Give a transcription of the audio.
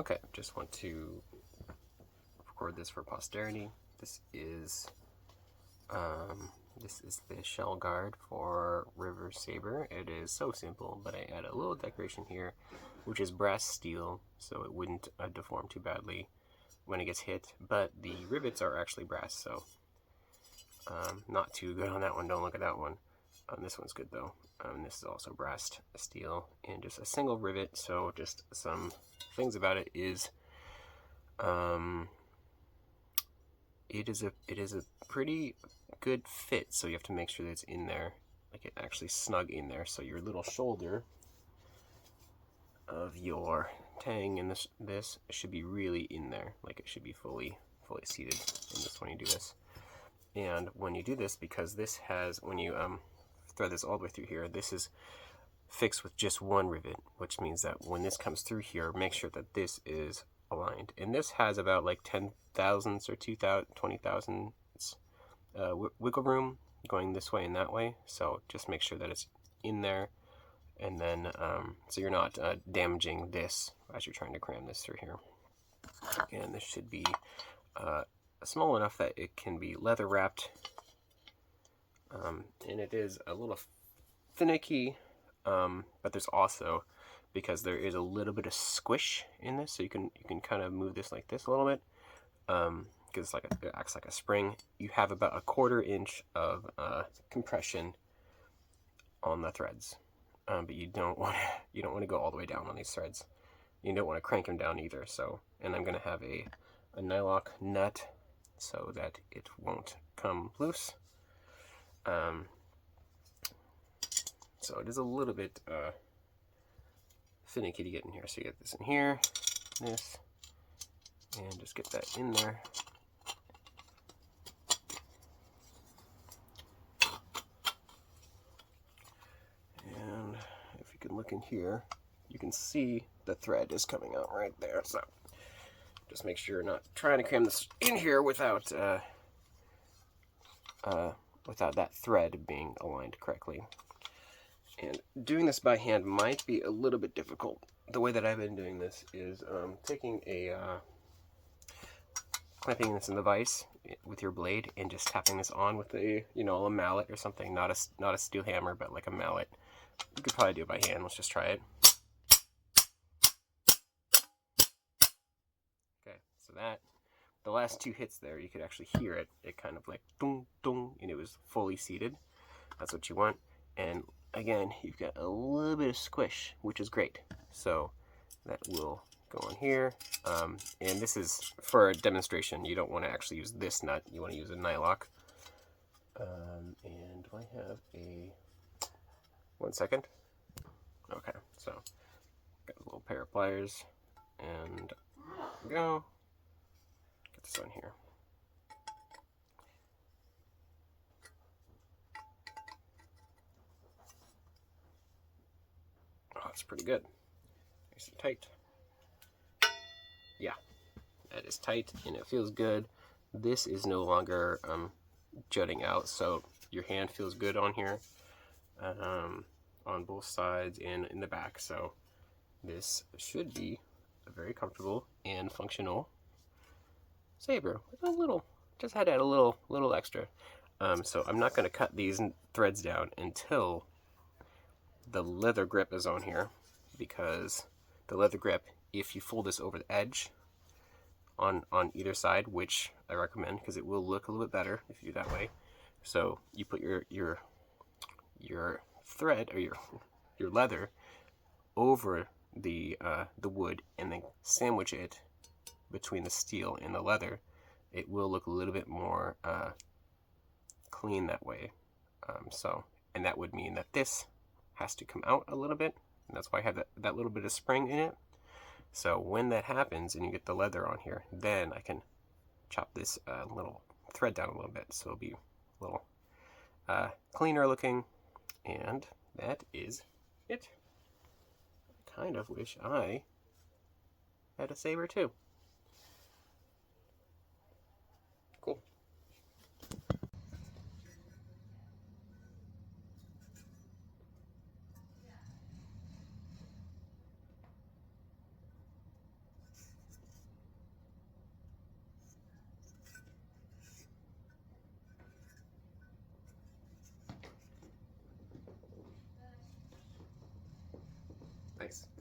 Okay, just want to record this for posterity. This is the shell guard for River Saber. It is so simple, but I add a little decoration here, which is brass steel, so it wouldn't deform too badly when it gets hit. But the rivets are actually brass, so not too good on that one. Don't look at that one. This one's good though. This is also brass steel and just a single rivet. So just some things about it is, it is a pretty good fit. So you have to make sure that it's in there, like it actually snug in there. So your little shoulder of your tang in this should be really in there, like it should be fully seated in this when you do this. And when you do this, because this has, when you thread this all the way through here, this is fixed with just one rivet, which means that when this comes through here, make sure that this is aligned. And this has about like 10 thousandths or 20 thousandths wiggle room going this way and that way. So just make sure that it's in there, and then so you're not damaging this as you're trying to cram this through here. And this should be small enough that it can be leather wrapped, and it is a little finicky, but there's also, because there is a little bit of squish in this, so you can kind of move this like this a little bit, because it acts like a spring. You have about a 1/4 inch of compression on the threads, but you don't want to go all the way down on these threads. You don't want to crank them down either. So, and I'm going to have a nylock nut so that it won't come loose. So it is a little bit finicky to get in here. So you get this in here, this, and just get that in there. And if you can look in here, you can see the thread is coming out right there. So just make sure you're not trying to cram this in here without that thread being aligned correctly. And doing this by hand might be a little bit difficult. The way that I've been doing this is taking clamping this in the vise with your blade and just tapping this on with a a mallet or something, not a steel hammer, but like a mallet. You could probably do it by hand. Let's just try it. Okay, so that, the last 2 hits there, you could actually hear it. It kind of like dong dong, and it was fully seated. That's what you want. And again, you've got a little bit of squish, which is great. So that will go on here. And this is for a demonstration. You don't want to actually use this nut. You want to use a nylock. And do I have a... 1 second. Okay, so got a little pair of pliers, and go. Get this on here. Oh, that's pretty good. Nice and tight. Yeah, that is tight, and it feels good. This is no longer jutting out, so your hand feels good on here, on both sides and in the back. So this should be a very comfortable and functional saber with a little, just had to add a little extra. So I'm not going to cut these threads down until the leather grip is on here, because the leather grip, if you fold this over the edge on either side, which I recommend because it will look a little bit better if you do that way. So you put your thread or your leather over the wood and then sandwich it between the steel and the leather. It will look a little bit more clean that way. And that would mean that this has to come out a little bit, and that's why I have that little bit of spring in it. So when that happens and you get the leather on here, then I can chop this little thread down a little bit, so it'll be a little cleaner looking. And that is it. I kind of wish I had a saber too. Cool. Thanks.